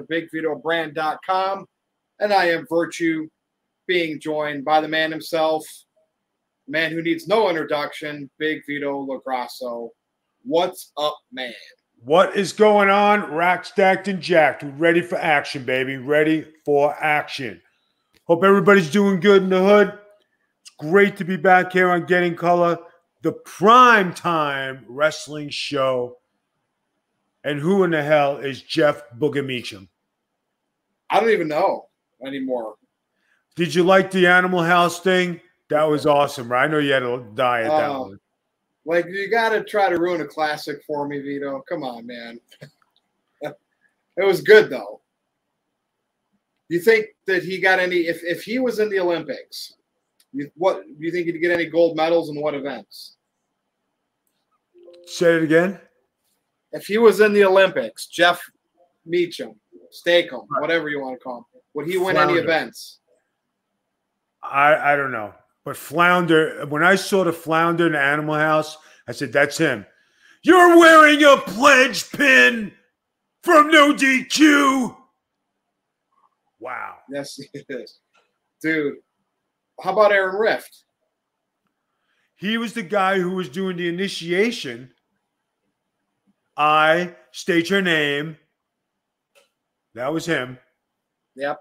of BigVitoBrand.com, and I am Virtue, being joined by the man himself, man who needs no introduction, Big Vito LaGrasso. What's up, man? What is going on? Racked, stacked, and jacked. We're ready for action, baby. Ready for action. Hope everybody's doing good in the hood. It's great to be back here on Getting Color, the prime time wrestling show. And who in the hell is Jeff Booger Meacham? I don't even know anymore. Did you like the Animal House thing? That was awesome, right? I know you had to die at that one. Like, you got to try to ruin a classic for me, Vito. Come on, man. It was good, though. You think that he got any – if he was in the Olympics, what do you think he'd get any gold medals in what events? Say it again. If he was in the Olympics, Jeff Meacham, Stakem, whatever you want to call him, would he win any events? I don't know. But Flounder, when I saw the Flounder in the Animal House, I said, that's him. You're wearing a pledge pin from No DQ. Wow. Yes, it is. Dude, how about Aaron Rift? He was the guy who was doing the initiation. I state your name. That was him. Yep.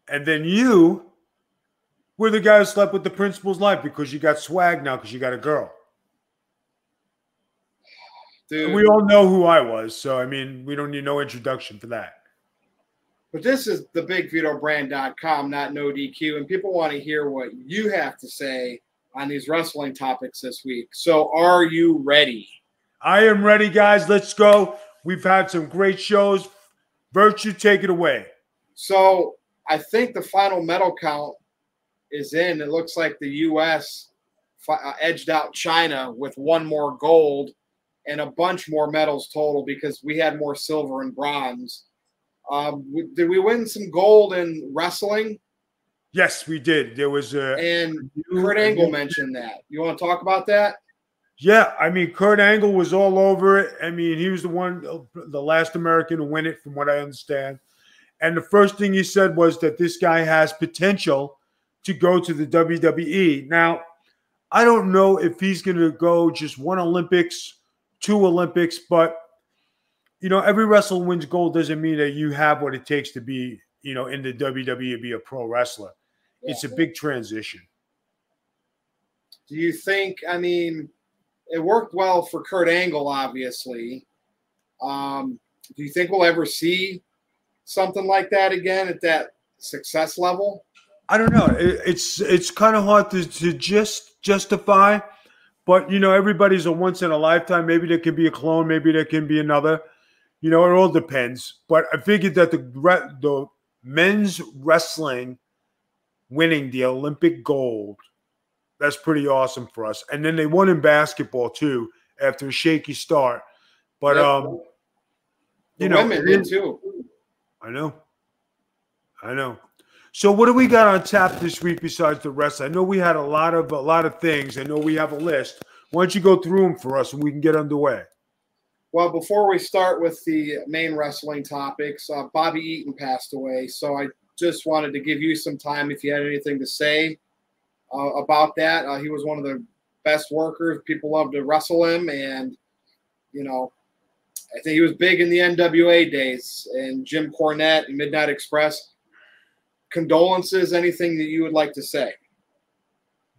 And then you were the guy who slept with the principal's life because you got swag now because you got a girl. Dude. And we all know who I was, so, I mean, we don't need no introduction for that. But this is the BigVitoBrand.com, not No DQ, and people want to hear what you have to say on these wrestling topics this week. So are you ready? I am ready, guys. Let's go. We've had some great shows. Virtue, take it away. So I think the final medal count is in. It looks like the U.S. edged out China with one more gold and a bunch more medals total because we had more silver and bronze. Did we win some gold in wrestling? Yes, we did. There was and Kurt Angle mentioned that. You want to talk about that? Yeah, I mean, Kurt Angle was all over it. I mean, he was the last American to win it, from what I understand. And the first thing he said was that this guy has potential to go to the WWE. Now, I don't know if he's going to go just one Olympics, two Olympics, but, you know, every wrestler wins gold doesn't mean that you have what it takes to be, you know, in the WWE, be a pro wrestler. Yeah. It's a big transition. Do you think, I mean, it worked well for Kurt Angle, obviously. Do you think we'll ever see something like that again at that success level? I don't know. It's kind of hard to just justify, but, you know, everybody's a once in a lifetime. Maybe there can be a clone. Maybe there can be another. You know, it all depends. But I figured that the men's wrestling winning the Olympic gold, that's pretty awesome for us. And then they won in basketball too after a shaky start. But you know, women did too. I know. So what do we got on tap this week besides the rest? I know we had a lot of things. I know we have a list. Why don't you go through them for us and we can get underway? Well, before we start with the main wrestling topics, Bobby Eaton passed away. So I just wanted to give you some time if you had anything to say about that. He was one of the best workers. People loved to wrestle him. And, you know, I think he was big in the NWA days, and Jim Cornette and Midnight Express. Condolences, anything that you would like to say?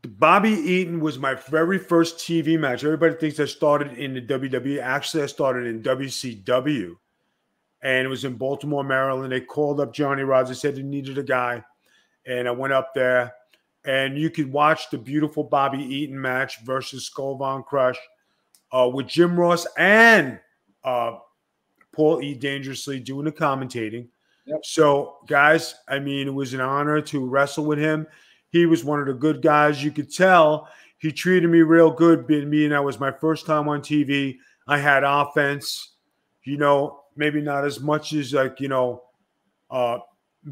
Bobby Eaton was my very first TV match. Everybody thinks I started in the WWE. Actually, I started in WCW, and it was in Baltimore, Maryland. They called up Johnny Rodz. They said they needed a guy, and I went up there, and you could watch the beautiful Bobby Eaton match versus Skull Von Crush with Jim Ross and Paul E. Dangerously doing the commentating. Yep. So, guys, I mean, it was an honor to wrestle with him. He was one of the good guys. You could tell he treated me real good, being that was my first time on TV. I had offense, you know, maybe not as much as, like, you know,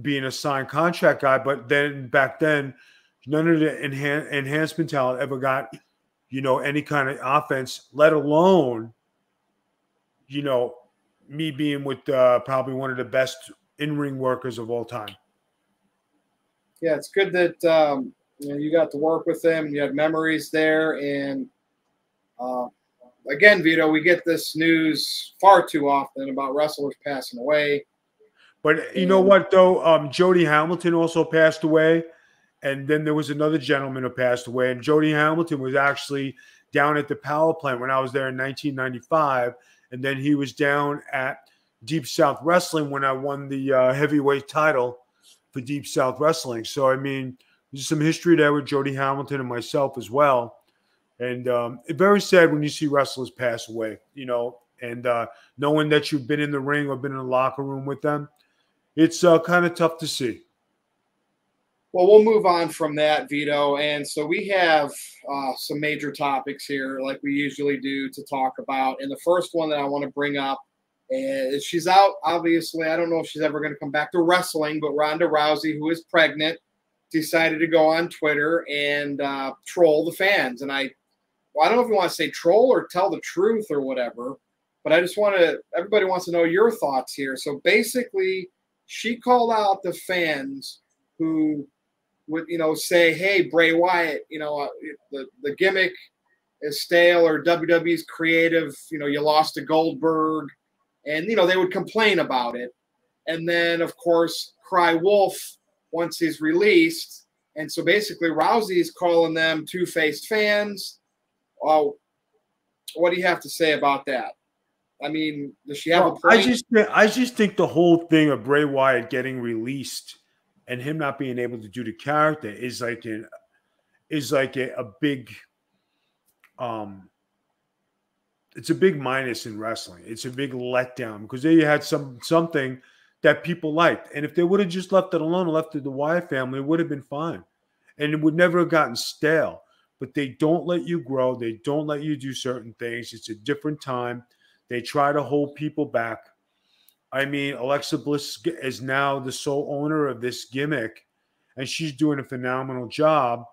being a signed contract guy. But then back then, none of the enhancement talent ever got, you know, any kind of offense, let alone, you know, me being with probably one of the best in-ring workers of all time. Yeah, it's good that you got to work with him. You had memories there, and again, Vito, we get this news far too often about wrestlers passing away. But you know what, though? Jody Hamilton also passed away. And then there was another gentleman who passed away. And Jody Hamilton was actually down at the power plant when I was there in 1995. And then he was down at Deep South Wrestling when I won the heavyweight title for Deep South Wrestling. So, I mean, there's some history there with Jody Hamilton and myself as well. And it's very sad when you see wrestlers pass away, you know, and knowing that you've been in the ring or been in the locker room with them, it's kind of tough to see. Well, we'll move on from that, Vito. And so we have some major topics here, like we usually do, to talk about. And the first one that I want to bring up is she's out, obviously. I don't know if she's ever going to come back to wrestling, but Ronda Rousey, who is pregnant, decided to go on Twitter and troll the fans. And I don't know if you want to say troll or tell the truth or whatever, but I just want to, everybody wants to know your thoughts here. So basically, she called out the fans who would, you know, say, hey, Bray Wyatt, you know, the gimmick is stale, or WWE's creative, you know, you lost to Goldberg. And, you know, they would complain about it. And then, of course, cry wolf once he's released. And so basically Rousey's calling them two-faced fans. What do you have to say about that? I mean, does she have a point? I just think the whole thing of Bray Wyatt getting released and him not being able to do the character is like a big it's a big minus in wrestling. It's a big letdown because there you had something that people liked. And if they would have just left it alone and left it to the Wyatt family, it would have been fine. And it would never have gotten stale. But they don't let you grow. They don't let you do certain things. It's a different time. They try to hold people back. I mean, Alexa Bliss is now the sole owner of this gimmick, and she's doing a phenomenal job.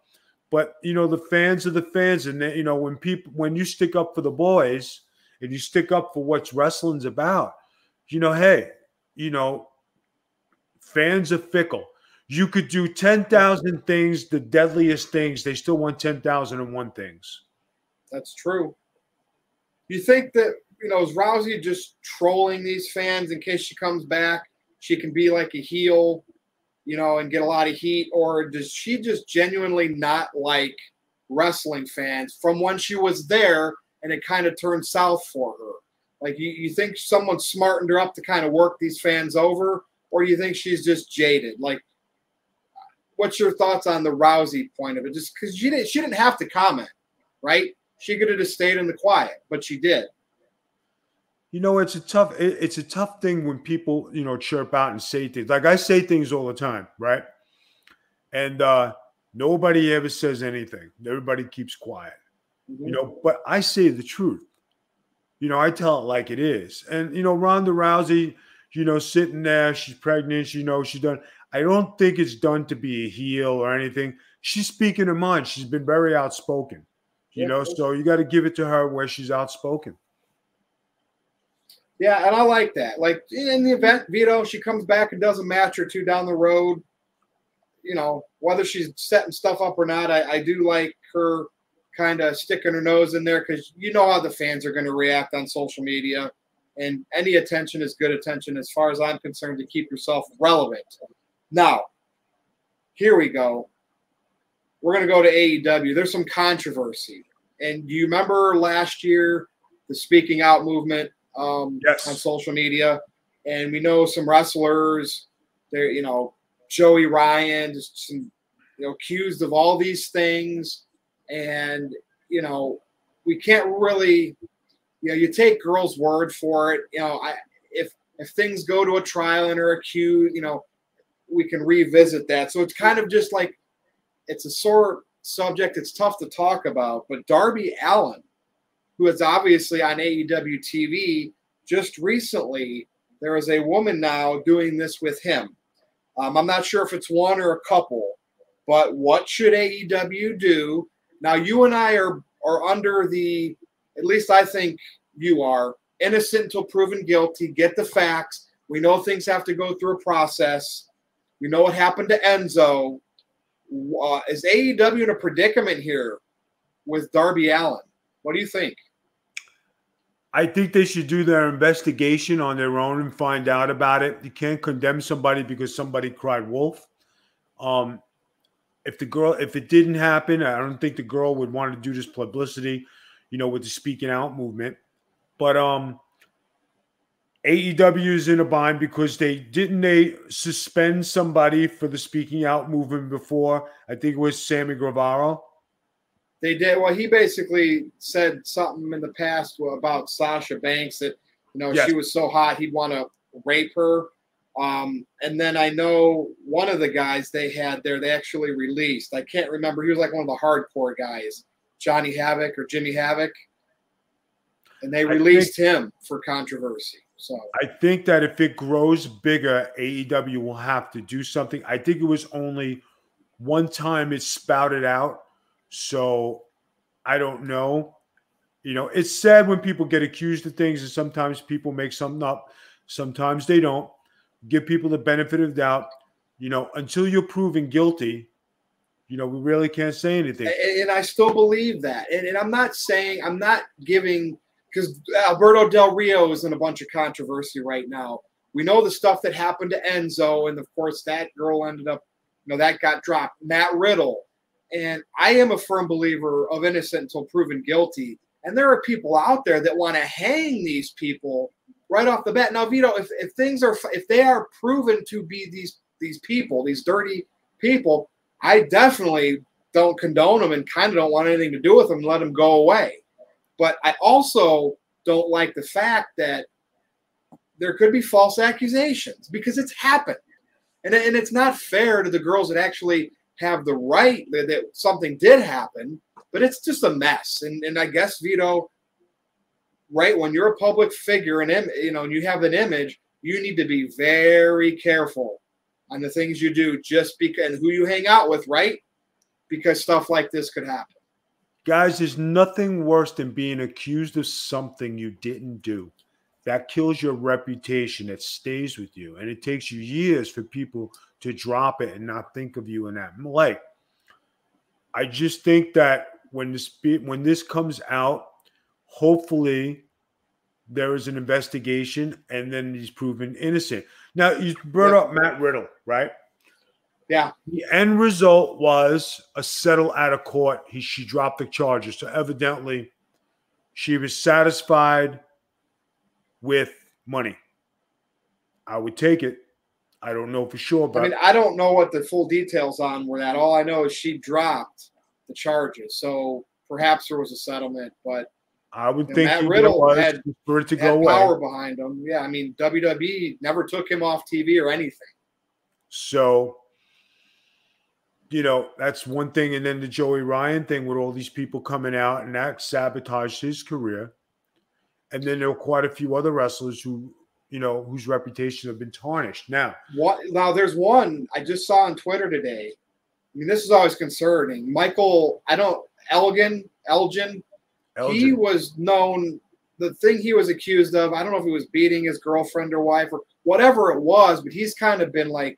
But, you know, the fans are the fans. And, they, you know, when you stick up for the boys and you stick up for what wrestling's about, you know, hey, you know, fans are fickle. You could do 10,000 things, the deadliest things. They still want 10,001 things. That's true. You think that, you know, is Rousey just trolling these fans in case she comes back? She can be like a heel, you know, and get a lot of heat? Or does she just genuinely not like wrestling fans from when she was there and it kind of turned south for her? Like, you think someone smartened her up to kind of work these fans over? Or do you think she's just jaded? Like, what's your thoughts on the Rousey point of it? Just because she didn't have to comment, right? She could have just stayed in the quiet, but she did. You know, it's a tough thing when people, you know, chirp out and say things. Like I say things all the time, right? And nobody ever says anything. Everybody keeps quiet, you know, but I say the truth. You know, I tell it like it is. And, you know, Ronda Rousey, you know, sitting there, she's pregnant, you know, she's done. I don't think it's done to be a heel or anything. She's speaking her mind. She's been very outspoken, you know, so you got to give it to her where she's outspoken. Yeah, and I like that. Like, in the event, Vito, she comes back and does a match or two down the road, you know, whether she's setting stuff up or not, I do like her kind of sticking her nose in there because you know how the fans are going to react on social media. And any attention is good attention as far as I'm concerned to keep yourself relevant. Now, here we go. We're going to go to AEW. There's some controversy. And do you remember last year the speaking out movement yes. on social media? And we know some wrestlers, they're, you know, Joey Ryan, just some, you know, accused of all these things. And, you know, we can't really, you know, you take girls' word for it. You know, if things go to a trial and are accused, you know, we can revisit that. So it's kind of just like, it's a sore subject. It's tough to talk about. But Darby Allin, who is obviously on AEW TV, just recently, there is a woman now doing this with him. I'm not sure if it's one or a couple, but what should AEW do? Now, you and I are under the, at least I think you are, innocent until proven guilty. Get the facts. We know things have to go through a process. We know what happened to Enzo. Is AEW in a predicament here with Darby Allin? What do you think? I think they should do their investigation on their own and find out about it. You can't condemn somebody because somebody cried wolf. If it didn't happen, I don't think the girl would want to do this publicity, with the speaking out movement. But AEW is in a bind because they suspend somebody for the speaking out movement before. I think it was Sammy Guevara. They did. Well, he basically said something in the past about Sasha Banks that, Yes. She was so hot he'd want to rape her. And then I know one of the guys they had there, they actually released. I can't remember. He was like one of the hardcore guys, Johnny Havoc or Jimmy Havoc. And they released him for controversy. So I think that if it grows bigger, AEW will have to do something. I think it was only one time it spouted out. So I don't know. It's sad when people get accused of things and sometimes people make something up. Sometimes they don't. Give people the benefit of the doubt. Until you're proven guilty, we really can't say anything. And I still believe that. And I'm not giving, because Alberto Del Rio is in a bunch of controversy right now. We know the stuff that happened to Enzo, and of course that girl ended up, that got dropped. Matt Riddle. And I am a firm believer of innocent until proven guilty. And there are people out there that want to hang these people right off the bat. Now, Vito, if they are proven to be these people, these dirty people, I definitely don't condone them and kind of don't want anything to do with them and let them go away. But I also don't like the fact that there could be false accusations because it's happened. And it's not fair to the girls that actually have the right that something did happen, but it's just a mess. And I guess, Vito, right, when you're a public figure and you have an image, you need to be very careful on the things you do just because and who you hang out with, right? Because stuff like this could happen. Guys, there's nothing worse than being accused of something you didn't do. That kills your reputation. It stays with you. And it takes you years for people to drop it and not think of you in that light. I just think that when this comes out, hopefully there is an investigation and then he's proven innocent. Now, you brought up Matt Riddle, right? Yeah. The end result was a settle out of court. She dropped the charges. So evidently she was satisfied with money. I would take it. I don't know for sure, but I don't know what the full details on were that. All I know is she dropped the charges. So perhaps there was a settlement, but I would think Matt Riddle had for it to go away. Power behind him. Yeah, WWE never took him off TV or anything. So, that's one thing. And then the Joey Ryan thing with all these people coming out and that sabotaged his career. And then there were quite a few other wrestlers who, whose reputations have been tarnished. Now there's one I just saw on Twitter today. This is always concerning. Elgin. He was known, the thing he was accused of, I don't know if he was beating his girlfriend or wife or whatever it was, but he's kind of been like,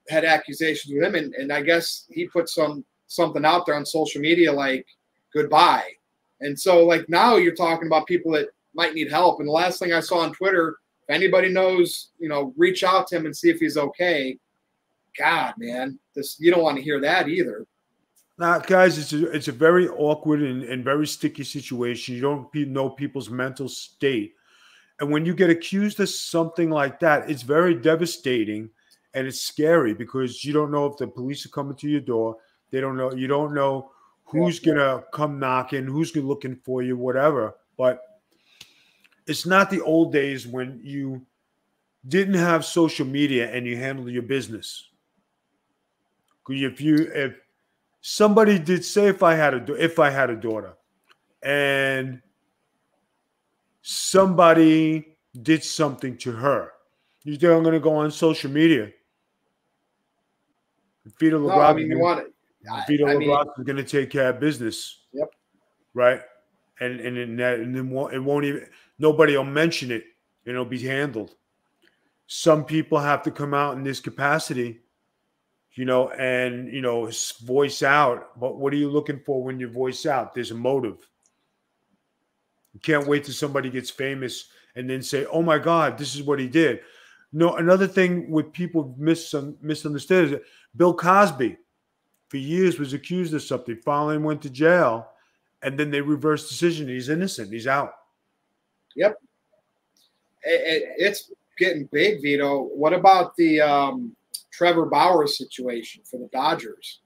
had accusations with him. And I guess he put something out there on social media like, goodbye. And so, like, now you're talking about people that might need help. And the last thing I saw on Twitter, if anybody knows, reach out to him and see if he's okay. God, man, you don't want to hear that either. Now, guys, it's a very awkward and very sticky situation. You don't know people's mental state. And when you get accused of something like that, it's very devastating and it's scary because you don't know if the police are coming to your door. They don't know. You don't know who's going to come knocking, who's looking for you, whatever. But it's not the old days when you didn't have social media and you handled your business. If somebody did say if I had a daughter and somebody did something to her, you think I'm going to go on social media? Vito LeBron is going to take care of business. Yep. Right. And then it won't even. Nobody will mention it, and it'll be handled. Some people have to come out in this capacity, and voice out. But what are you looking for when you voice out? There's a motive. You can't wait till somebody gets famous and then say, "Oh my God, this is what he did." No, another thing with people misunderstood is that Bill Cosby, for years, was accused of something, finally went to jail, and then they reversed the decision. He's innocent. He's out. Yep. It's getting big, Vito. What about the Trevor Bauer situation for the Dodgers?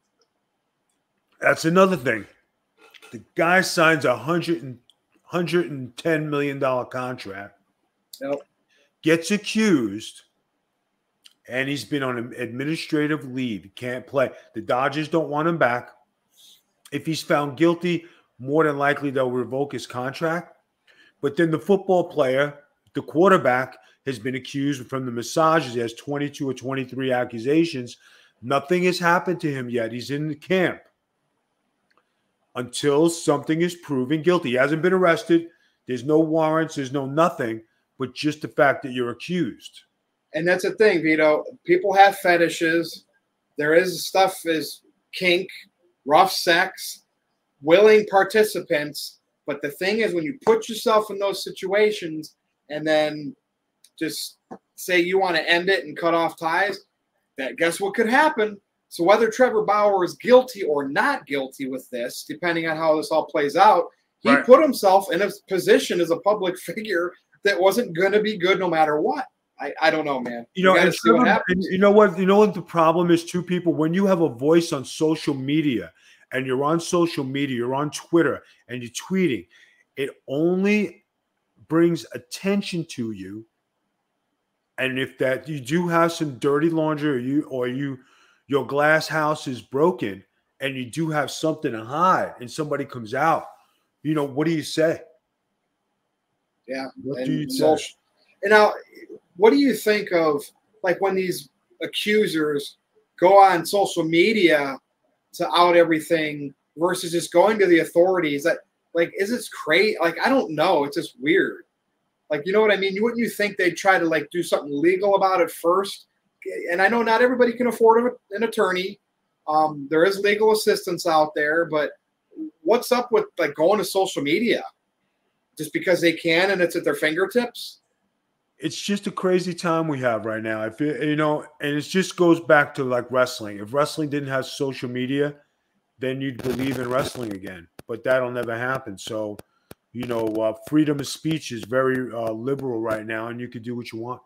That's another thing. The guy signs $110 million contract, Yep. gets accused, and he's been on an administrative leave. He can't play. The Dodgers don't want him back. If he's found guilty, more than likely they'll revoke his contract. But then the football player, the quarterback, has been accused from the massages. He has 22 or 23 accusations. Nothing has happened to him yet. He's in the camp until something is proven guilty. He hasn't been arrested. There's no warrants. There's no nothing, but just the fact that you're accused. And that's the thing, Vito. People have fetishes. There is stuff as kink, rough sex, willing participants. But the thing is, when you put yourself in those situations and then just say you want to end it and cut off ties, that guess what could happen? So whether Trevor Bauer is guilty or not guilty with this, depending on how this all plays out, he put himself in a position as a public figure that wasn't going to be good no matter what. I don't know, man. You know what the problem is too, people? When you have a voice on social media and you're on social media, you're on Twitter and you're tweeting, it only brings attention to you. And if that you do have some dirty laundry or your glass house is broken and you do have something to hide and somebody comes out, what do you say? Yeah. What do you say? And now, what do you think of, like, when these accusers go on social media to out everything versus just going to the authorities? That, like, is this crazy? Like, I don't know. It's just weird. Like, you know what I mean? Wouldn't you think they'd try to, like, do something legal about it first? And I know not everybody can afford an attorney. There is legal assistance out there, but what's up with, like, going to social media just because they can and it's at their fingertips? It's just a crazy time we have right now. I feel, and it just goes back to like wrestling. If wrestling didn't have social media, then you'd believe in wrestling again. But that'll never happen. So, freedom of speech is very liberal right now, and you can do what you want.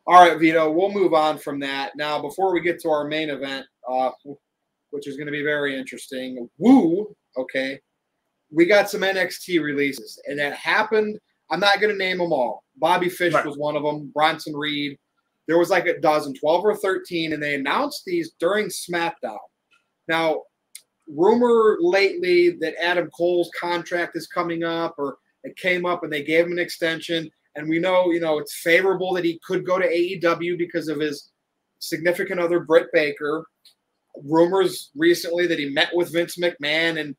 All right, Vito, we'll move on from that. Now, before we get to our main event, which is going to be very interesting, okay, we got some NXT releases, and that happened. I'm not going to name them all. Bobby Fish was one of them. Bronson Reed. There was like a dozen, 12 or 13, and they announced these during SmackDown. Now, rumor lately that Adam Cole's contract is coming up, or it came up and they gave him an extension. And we know, it's favorable that he could go to AEW because of his significant other, Britt Baker. Rumors recently that he met with Vince McMahon, and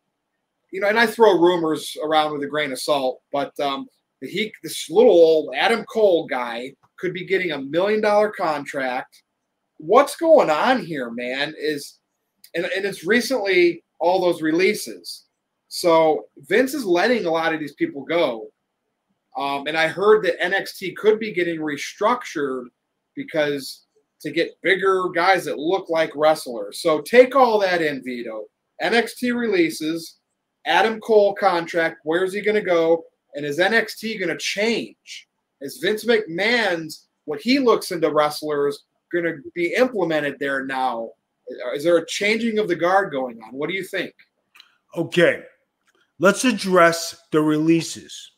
and I throw rumors around with a grain of salt, but this little old Adam Cole guy could be getting $1 million contract. What's going on here, man? And it's recently all those releases. So Vince is letting a lot of these people go. And I heard that NXT could be getting restructured because to get bigger guys that look like wrestlers. So take all that in, Vito. NXT releases, Adam Cole contract, where's he going to go? And is NXT going to change? Is Vince McMahon's, what he looks into wrestlers, going to be implemented there now? Is there a changing of the guard going on? What do you think? Okay. Let's address the releases.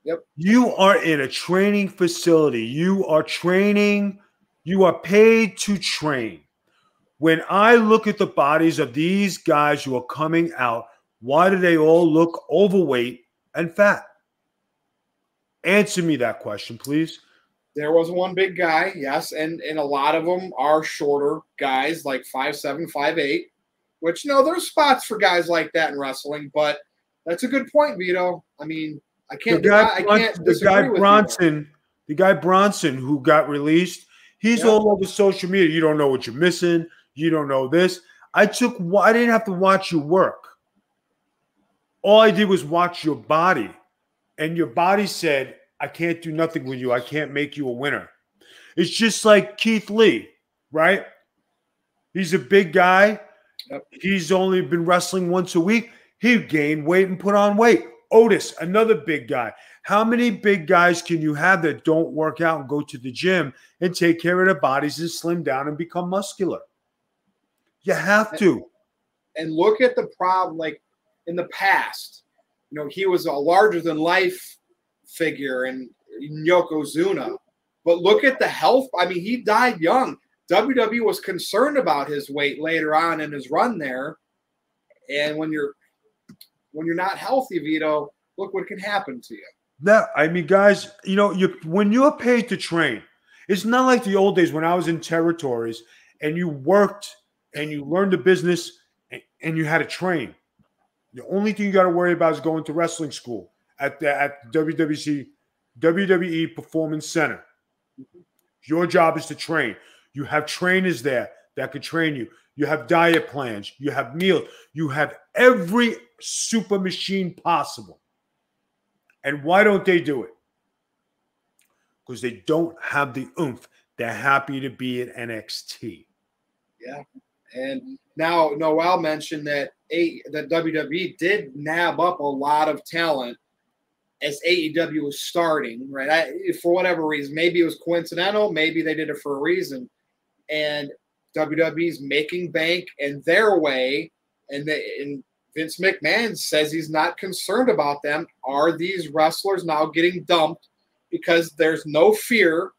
Yep. You are in a training facility. You are training. You are paid to train. When I look at the bodies of these guys who are coming out, why do they all look overweight and fat? Answer me that question, please. There was one big guy, yes, and a lot of them are shorter guys, like 5'7", 5'8", which, there's spots for guys like that in wrestling, but that's a good point, Vito. I mean, I can't disagree with Bronson, the guy Bronson who got released, he's all over social media. You don't know what you're missing. You don't know this. I didn't have to watch you work. All I did was watch your body. And your body said, I can't do nothing with you. I can't make you a winner. It's just like Keith Lee, right? He's a big guy. Yep. He's only been wrestling once a week. He gained weight and put on weight. Otis, another big guy. How many big guys can you have that don't work out and go to the gym and take care of their bodies and slim down and become muscular? You have to. And look at the problem, like in the past, you know, he was a larger than life figure in Yokozuna. But look at the health. I mean, he died young. WWE was concerned about his weight later on in his run there. And when you're not healthy, Vito, look what can happen to you. No, I mean, guys, you know, when you're paid to train, it's not like the old days when I was in territories and you worked and you learned the business and you had to train. The only thing you got to worry about is going to wrestling school at WWE Performance Center. Your job is to train. You have trainers there that could train you. You have diet plans. You have meals. You have every super machine possible. And why don't they do it? Because they don't have the oomph. They're happy to be at NXT. Yeah. And now Noel mentioned that WWE did nab up a lot of talent as AEW was starting, right? For whatever reason, maybe it was coincidental, maybe they did it for a reason. And WWE's making bank in their way, and Vince McMahon says he's not concerned about them. Are these wrestlers now getting dumped because there's no fear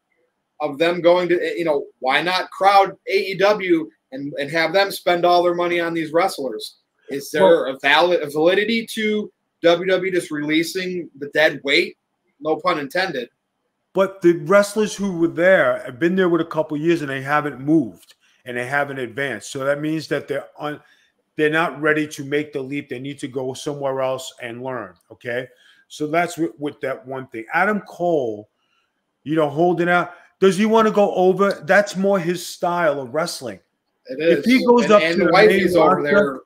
of them going to, you know, why not crowd AEW and have them spend all their money on these wrestlers? Is there a validity to WWE just releasing the dead weight? No pun intended. But the wrestlers who were there have been there with a couple of years and they haven't moved and they haven't advanced. So that means that they're not ready to make the leap. They need to go somewhere else and learn. Okay. So that's with that one thing. Adam Cole, you know, holding out. Does he want to go over? That's more his style of wrestling. It is. If he goes up to the main roster,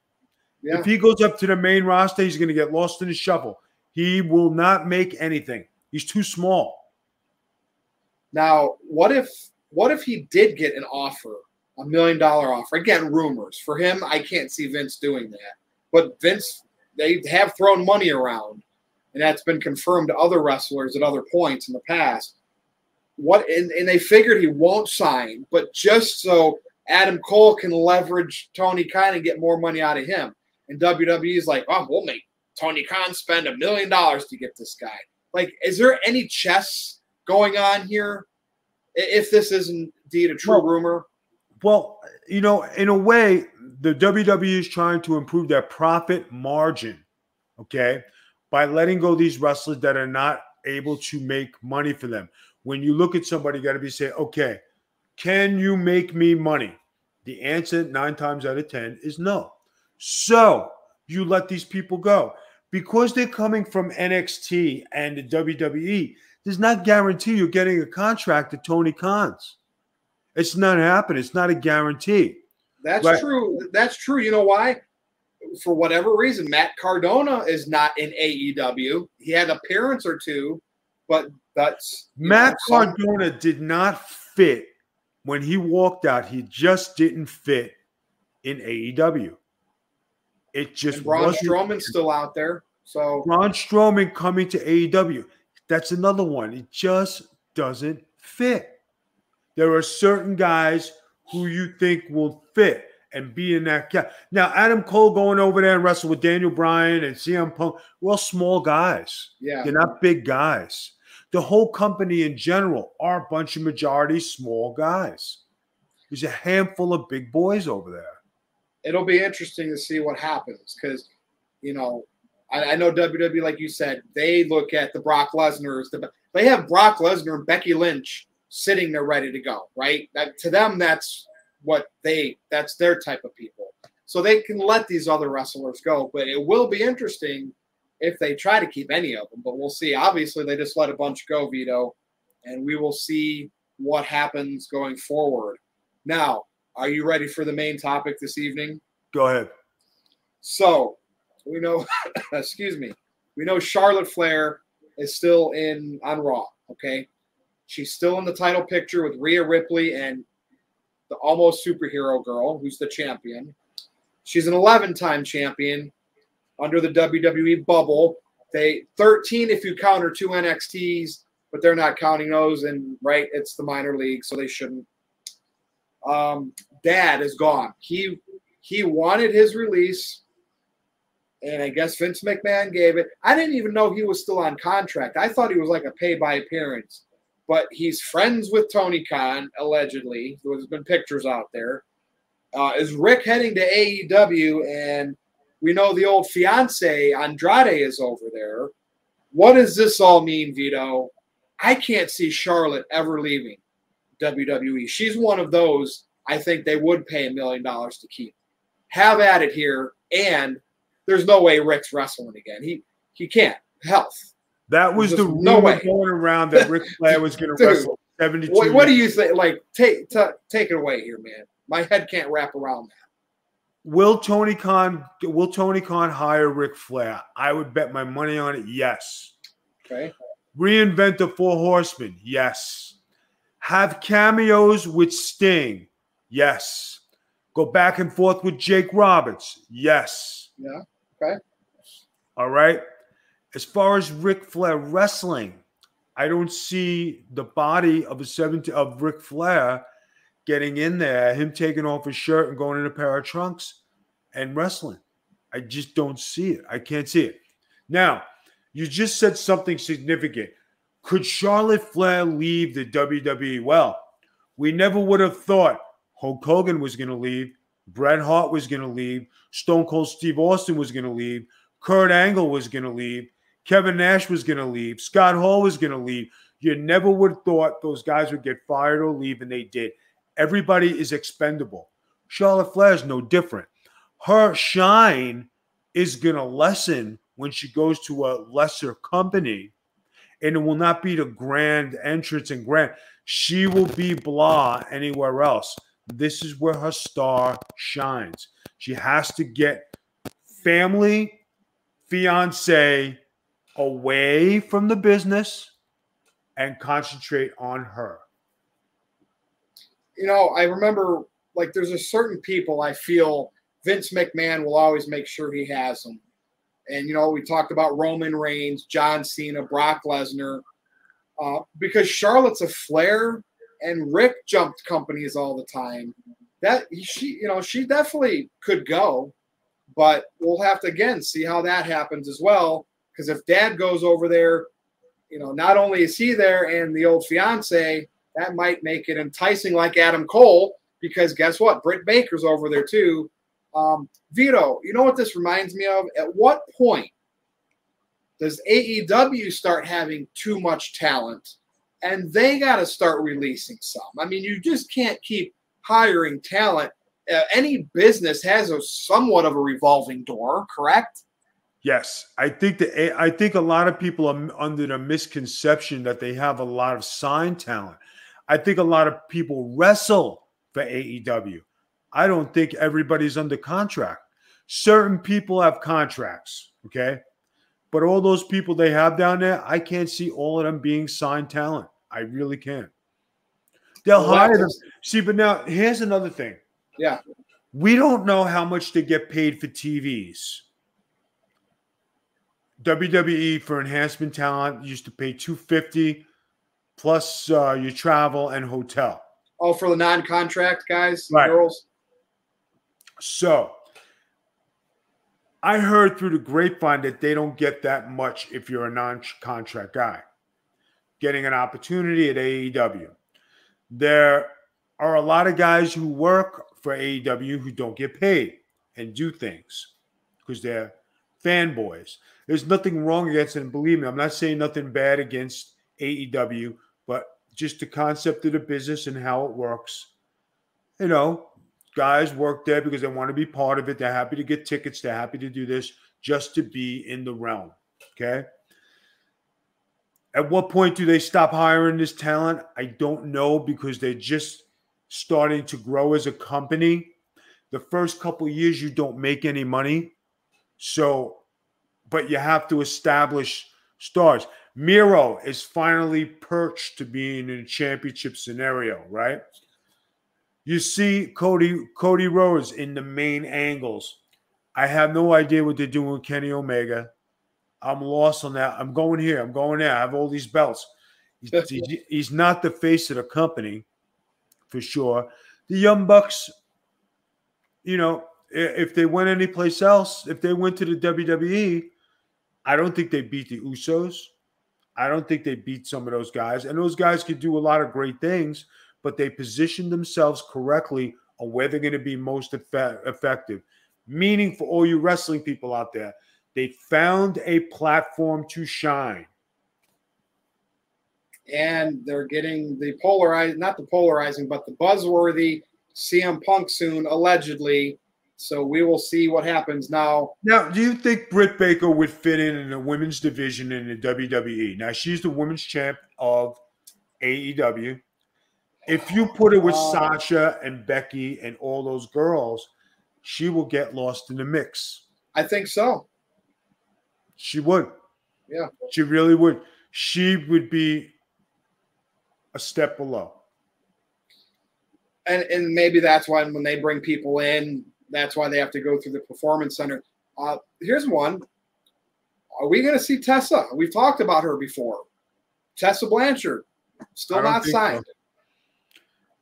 yeah. If he goes up to the main roster, he's going to get lost in the shuffle. He will not make anything. He's too small. Now, what if he did get an offer, $1 million offer? Again, rumors. For him, I can't see Vince doing that. But Vince, they have thrown money around, and that's been confirmed to other wrestlers at other points in the past. And they figured he won't sign, but just so Adam Cole can leverage Tony Khan and get more money out of him. And WWE is like, oh, we'll make Tony Khan spend $1 million to get this guy. Like, is there any chess going on here if this is indeed a true rumor? Well, you know, in a way, the WWE is trying to improve their profit margin, okay, by letting go these wrestlers that are not able to make money for them. When you look at somebody, you got to be saying, okay, can you make me money? The answer 9 times out of 10 is no. So you let these people go. Because they're coming from NXT and the WWE, does not guarantee you're getting a contract at Tony Khan's. It's not happening. It's not a guarantee. That's true. That's true. You know why? For whatever reason, Matt Cardona is not in AEW. He had an appearance or two, but that's Matt Cardona did not fit when he walked out. He just didn't fit in AEW. It just Braun Strowman's still out there. So Braun Strowman coming to AEW. That's another one. It just doesn't fit. There are certain guys who you think will fit and be in that cap. Now, Adam Cole going over there and wrestle with Daniel Bryan and CM Punk, we're all small guys. Yeah. They're not big guys. The whole company in general are a bunch of majority small guys. There's a handful of big boys over there. It'll be interesting to see what happens because, you know, I know WWE, like you said, they look at the Brock Lesnar's. They have Brock Lesnar and Becky Lynch sitting there ready to go, right? To them, that's their type of people. So they can let these other wrestlers go. But it will be interesting if they try to keep any of them, but we'll see. Obviously, they just let a bunch go, Vito, and we will see what happens going forward. Now, are you ready for the main topic this evening? Go ahead. So, we know, excuse me, we know Charlotte Flair is still on Raw, okay? She's still in the title picture with Rhea Ripley and the almost superhero girl, who's the champion. She's an 11-time champion under the WWE bubble. 13 if you count her 2 NXTs, but they're not counting those, and right, it's the minor league, so they shouldn't. Dad is gone. He wanted his release, and I guess Vince McMahon gave it. I didn't even know he was still on contract. I thought he was like a pay-by-appearance, but he's friends with Tony Khan, allegedly. There's been pictures out there. Is Rick heading to AEW, and we know the old fiance, Andrade, is over there. What does this all mean, Vito? I can't see Charlotte ever leaving WWE. She's one of those I think they would pay $1 million to keep. Have at it here, and there's no way Rick's wrestling again. He can't. Health. That was the rumor going around that Ric Flair was going to wrestle 72 What do you think? Like, take it away here, man. My head can't wrap around that. Will Tony Khan hire Ric Flair? I would bet my money on it, yes. Okay. Reinvent the Four Horsemen, yes. Have cameos with Sting, yes. Go back and forth with Jake Roberts, yes. Yeah, okay. All right. As far as Ric Flair wrestling, I don't see the body of Ric Flair getting in there, him taking off his shirt and going in a pair of trunks and wrestling. I just don't see it. I can't see it. Now, you just said something significant. Could Charlotte Flair leave the WWE? Well, we never would have thought Hulk Hogan was going to leave, Bret Hart was going to leave, Stone Cold Steve Austin was going to leave, Kurt Angle was going to leave, Kevin Nash was going to leave, Scott Hall was going to leave. You never would have thought those guys would get fired or leave, and they did. Everybody is expendable. Charlotte Flair is no different. Her shine is going to lessen when she goes to a lesser company, and it will not be the grand entrance and grand. She will be blah anywhere else. This is where her star shines. She has to get family, fiance away from the business and concentrate on her. You know, I remember, like, there's a certain people I feel Vince McMahon will always make sure he has them. And, you know, we talked about Roman Reigns, John Cena, Brock Lesnar, because Charlotte's a Flair and Rick jumped companies all the time. She definitely could go, but we'll have to, again, see how that happens as well. Because if Dad goes over there, you know, not only is he there and the old fiance, that might make it enticing like Adam Cole, because guess what? Britt Baker's over there too. Vito, you know what this reminds me of? At what point does AEW start having too much talent and they got to start releasing some? I mean, you just can't keep hiring talent. Any business has somewhat of a revolving door, correct? Yes, I think a lot of people are under the misconception that they have a lot of signed talent. I think a lot of people wrestle for AEW. I don't think everybody's under contract. Certain people have contracts, okay? But all those people they have down there, I can't see all of them being signed talent. I really can't. They'll hire them. See, but now here's another thing. Yeah. We don't know how much they get paid for TVs. WWE for enhancement talent used to pay $250 plus your travel and hotel. Oh, for the non-contract guys, right. Girls? So I heard through the grapevine that they don't get that much if you're a non-contract guy getting an opportunity at AEW. There are a lot of guys who work for AEW who don't get paid and do things because they're fanboys. There's nothing wrong against it. And believe me, I'm not saying nothing bad against AEW, but just the concept of the business and how it works. You know, guys work there because they want to be part of it. They're happy to get tickets. They're happy to do this just to be in the realm. Okay. At what point do they stop hiring this talent? I don't know, because they're just starting to grow as a company. The first couple of years, you don't make any money. So, but you have to establish stars. Miro is finally perched to being in a championship scenario, right? You see Cody Rhodes in the main angles. I have no idea what they're doing with Kenny Omega. I'm lost on that. I'm going here. I'm going there. I have all these belts. He's not the face of the company, for sure. The Young Bucks, if they went anyplace else, if they went to the WWE, I don't think they beat the Usos. I don't think they beat some of those guys. And those guys could do a lot of great things, but they position themselves correctly on where they're going to be most effective. Meaning, for all you wrestling people out there, they found a platform to shine. And they're getting the not the polarizing, but the buzzworthy CM Punk soon, allegedly. So we will see what happens now. Now, do you think Britt Baker would fit in the women's division in the WWE? Now, she's the women's champ of AEW. If you put her with Sasha and Becky and all those girls, she will get lost in the mix. I think so. She would. Yeah. She really would. She would be a step below. And maybe that's why when they bring people in, that's why they have to go through the Performance Center. Here's one. Are we going to see Tessa? We've talked about her before. Tessa Blanchard, still not signed. So.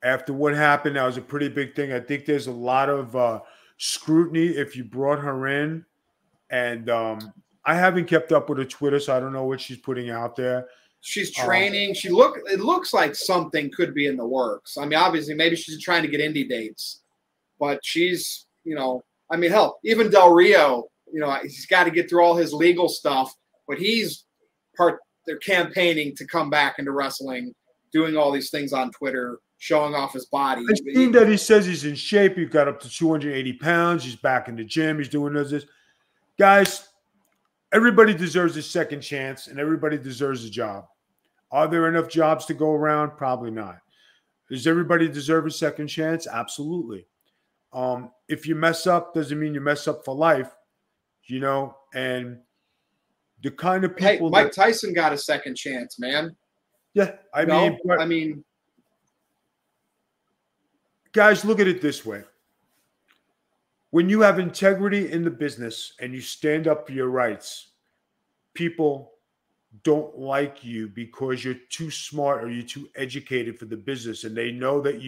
After what happened, that was a pretty big thing. I think there's a lot of scrutiny if you brought her in. And I haven't kept up with her Twitter, so I don't know what she's putting out there. She's training. It looks like something could be in the works. I mean, obviously, maybe she's trying to get indie dates. But she's, hell, even Del Rio, he's got to get through all his legal stuff. But they're campaigning to come back into wrestling, doing all these things on Twitter, showing off his body. I've seen that he says he's in shape. He got up to 280 pounds. He's back in the gym. He's doing this. Guys, everybody deserves a second chance, and everybody deserves a job. Are there enough jobs to go around? Probably not. Does everybody deserve a second chance? Absolutely. If you mess up, doesn't mean you mess up for life, and the kind of people. Hey, Mike Tyson got a second chance, man. Yeah, I mean, guys, look at it this way. When you have integrity in the business and you stand up for your rights, people don't like you because you're too smart or you're too educated for the business, and they know that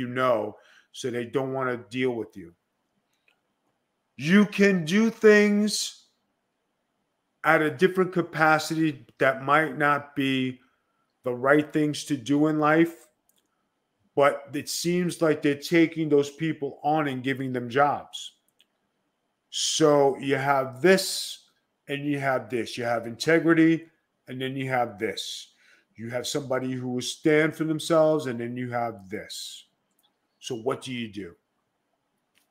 so they don't want to deal with you. You can do things at a different capacity that might not be the right things to do in life, but it seems like they're taking those people on and giving them jobs. So you have this and you have this. You have integrity, and then you have this. You have somebody who will stand for themselves, and then you have this. So what do you do?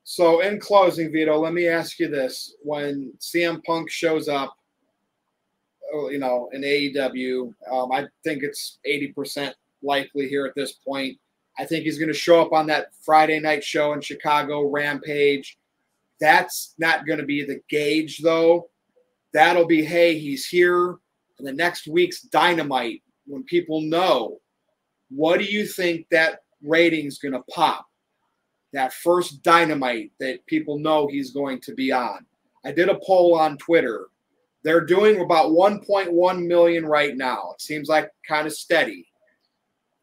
So in closing, Vito, let me ask you this. When CM Punk shows up, in AEW, I think it's 80% likely here at this point. I think he's going to show up on that Friday night show in Chicago, Rampage. That's not going to be the gauge, though. That'll be, hey, he's here. And the next week's Dynamite, when people know, what do you think that rating's going to pop? That first Dynamite that people know he's going to be on. I did a poll on Twitter. They're doing about 1.1 million right now. It seems like kind of steady.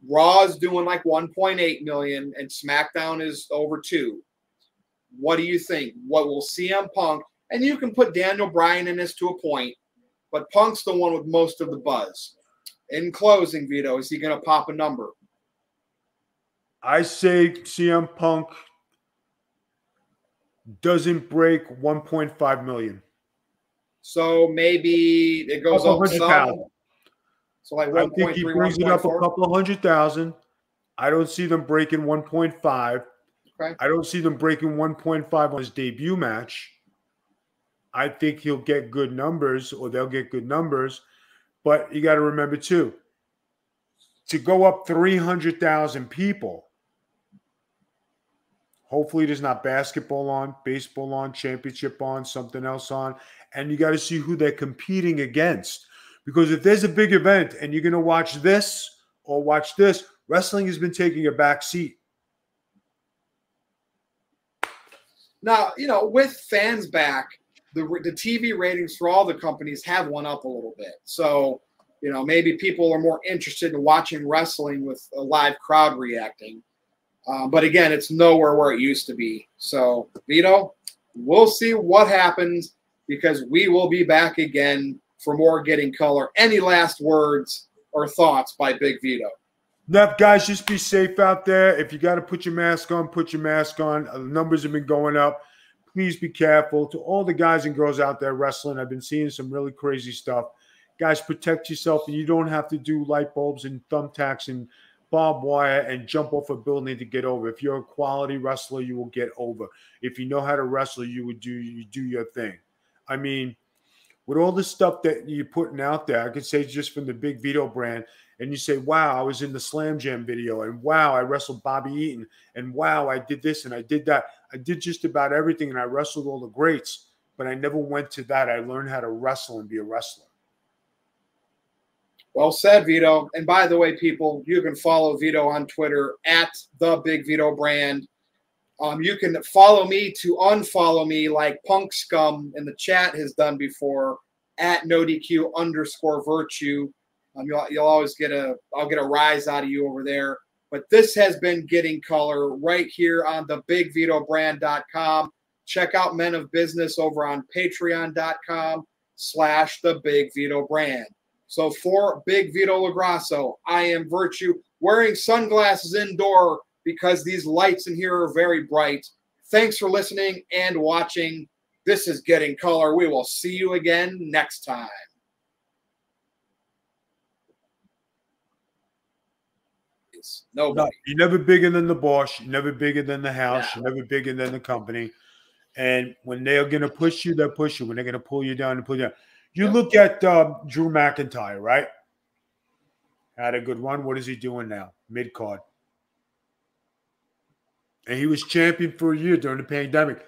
Raw's doing like 1.8 million, and SmackDown is over 2. What do you think? What will CM Punk, and you can put Daniel Bryan in this to a point, but Punk's the one with most of the buzz. In closing, Vito, is he going to pop a number? I say CM Punk doesn't break 1.5 million. So maybe it goes up some. So like 1.3, I think he brings it up a couple of 100,000. I don't see them breaking 1.5. Okay. I don't see them breaking 1.5 on his debut match. I think he'll get good numbers, or they'll get good numbers. But you got to remember, too, to go up 300,000 people, hopefully there's not basketball on, baseball on, championship on, something else on. And you got to see who they're competing against. Because if there's a big event and you're going to watch this or watch this, wrestling has been taking a back seat. Now, with fans back, the TV ratings for all the companies have went up a little bit. So, maybe people are more interested in watching wrestling with a live crowd reacting. But again, it's nowhere where it used to be. So, Vito, we'll see what happens, because we will be back again for more Getting Color. Any last words or thoughts by Big Vito? No, guys, just be safe out there. If you got to put your mask on, put your mask on. The numbers have been going up. Please be careful. To all the guys and girls out there wrestling, I've been seeing some really crazy stuff. Guys, protect yourself, and you don't have to do light bulbs and thumbtacks and barbed wire and jump off a building to get over. If you're a quality wrestler, you will get over. If you know how to wrestle, you do your thing. I mean, with all the stuff that you're putting out there, I could say just from the Big Vito brand, and you say, wow, I was in the Slam Jam video, and wow, I wrestled Bobby Eaton, and wow, I did this and I did that. I did just about everything, and I wrestled all the greats, but I never went to that. I learned how to wrestle and be a wrestler. Well said, Vito. And by the way, people, you can follow Vito on Twitter at the Big Vito brand. You can follow me to unfollow me like Punk Scum in the chat has done before at NoDQ_virtue. You'll always I'll get a rise out of you over there. But this has been Getting Color right here on the BigVitoBrand.com. Check out Men of Business over on Patreon.com/the Big Vito Brand. So for Big Vito LaGrasso, I am Virtue, wearing sunglasses indoor because these lights in here are very bright. Thanks for listening and watching. This is Getting Color. We will see you again next time. Nobody. No, you're never bigger than the boss. You're never bigger than the house. Yeah. You're never bigger than the company. And when they're going to push you, they'll push you. When they're going to pull you down, they pull you down. You look at Drew McIntyre, right? Had a good run. What is he doing now? Mid-card. And he was champion for a year during the pandemic.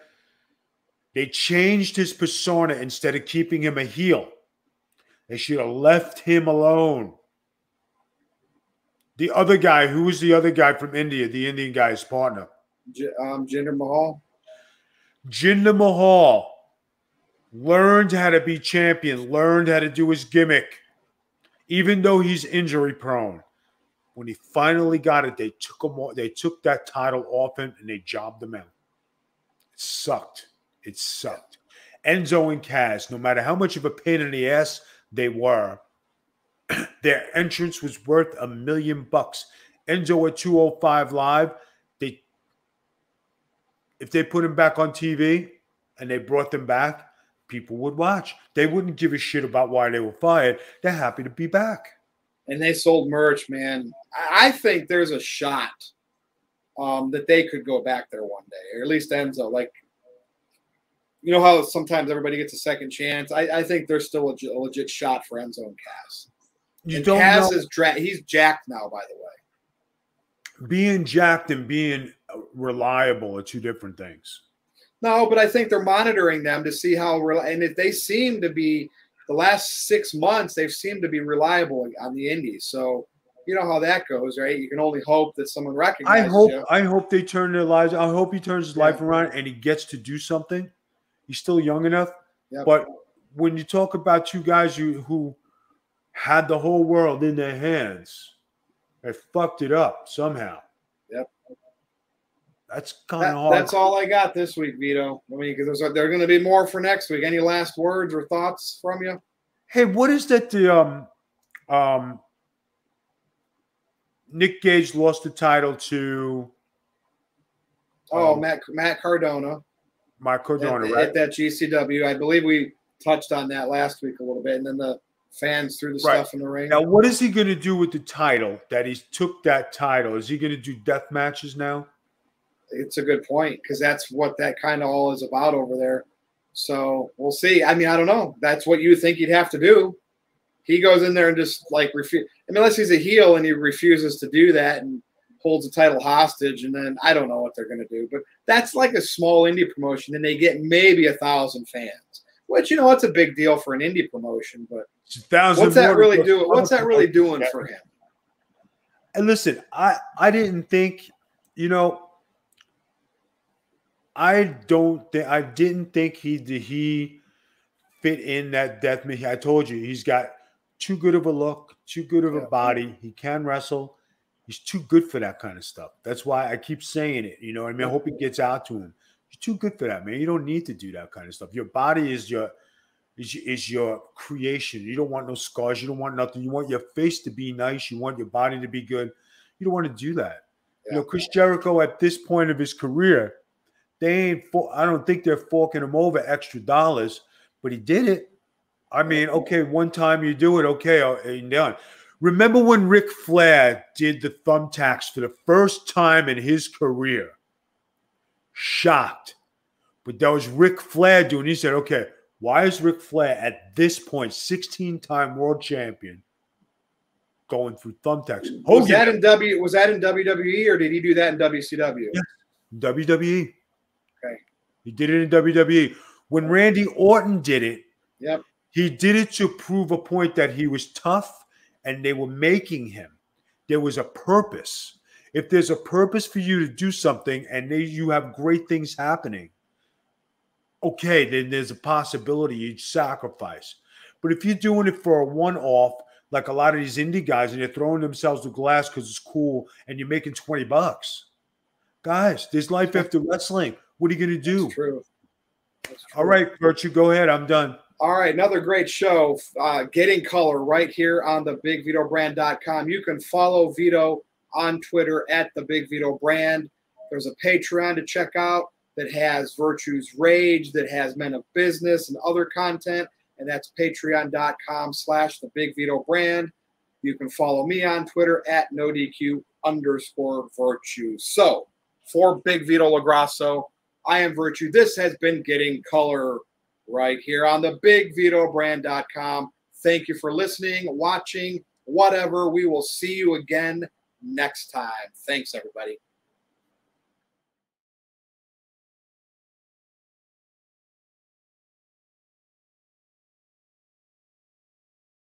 They changed his persona instead of keeping him a heel. They should have left him alone. The other guy, who was the other guy from India, the Indian guy, his partner? Jinder Mahal. Jinder Mahal learned how to be champion, learned how to do his gimmick, even though he's injury prone. When he finally got it, they took that title off him and they jobbed him out. It sucked. It sucked. Enzo and Kaz, no matter how much of a pain in the ass they were, their entrance was worth $1 million. Enzo at 205 Live, if they put him back on TV and they brought them back, people would watch. They wouldn't give a shit about why they were fired. They're happy to be back. And they sold merch, man. I think there's a shot that they could go back there one day, or at least Enzo. Like, you know how sometimes everybody gets a second chance? I think there's still a legit shot for Enzo and Kaz. Kaz is he's jacked now, by the way. Being jacked and being reliable are two different things. No, but I think they're monitoring them to see how and if they seem to be the last 6 months, they've seemed to be reliable on the indies. So you know how that goes, right? You can only hope that someone recognizes you. I hope they turn their lives. I hope he turns his life around and he gets to do something. He's still young enough. Yep. But when you talk about two guys who had the whole world in their hands, they fucked it up somehow. Yep. That's kind of hard. That's all I got this week, Vito. I mean, because there are going to be more for next week. Any last words or thoughts from you? Hey, what is that? Nick Gage lost the title to. Matt Cardona. Matt Cardona, right? At that GCW. I believe we touched on that last week a little bit, and then the fans threw the stuff in the ring. Now, what is he going to do with the title that he took that title? Is he going to do death matches now? It's a good point because that's what that kind of all is about over there. So we'll see. I mean, I don't know. That's what you think he'd have to do. He goes in there and just like refuse. I mean, unless he's a heel and he refuses to do that and holds the title hostage, and then I don't know what they're going to do. But that's like a small indie promotion, and they get maybe 1,000 fans, which, you know, it's a big deal for an indie promotion. But what's that really doing? What's that really doing for him? And listen, I didn't think, you know, I didn't think he fit in that death match. I told you, he's got too good of a look, too good of a body. He can wrestle. He's too good for that kind of stuff. That's why I keep saying it. You know what I mean? I hope it gets out to him. You're too good for that, man. You don't need to do that kind of stuff. Your body is your creation. You don't want no scars. You don't want nothing. You want your face to be nice. You want your body to be good. You don't want to do that. Yeah. You know, Chris Jericho at this point of his career, I don't think they're forking him over extra dollars, but he did it. I mean, okay, one time you do it, okay, you're done. Remember when Ric Flair did the thumbtacks for the first time in his career? Shocked. But that was Ric Flair doing. He said, okay, why is Ric Flair at this point, 16-time world champion, going through thumbtacks? Was that in WWE or did he do that in WCW? Yes, WWE. Okay. He did it in WWE. When Randy Orton did it, yep, he did it to prove a point that he was tough and they were making him. There was a purpose. If there's a purpose for you to do something and you have great things happening, okay, then there's a possibility you'd sacrifice. But if you're doing it for a one-off, like a lot of these indie guys, and they're throwing themselves to glass because it's cool and you're making $20, guys, there's life after wrestling. What are you going to do? That's true. All right, Virtue, go ahead. I'm done. All right, another great show. Getting Color right here on the BigVitoBrand.com. You can follow Vito on Twitter at the Big Vito Brand. There's a Patreon to check out that has Virtue's Rage, that has Men of Business and other content, and that's patreon.com/the Big Vito Brand. You can follow me on Twitter at NoDQ_Virtue. So, for Big Vito LaGrasso, I am Virtue. This has been Getting Color right here on the BigVitoBrand.com. Thank you for listening, watching, whatever. We will see you again next time. Thanks, everybody.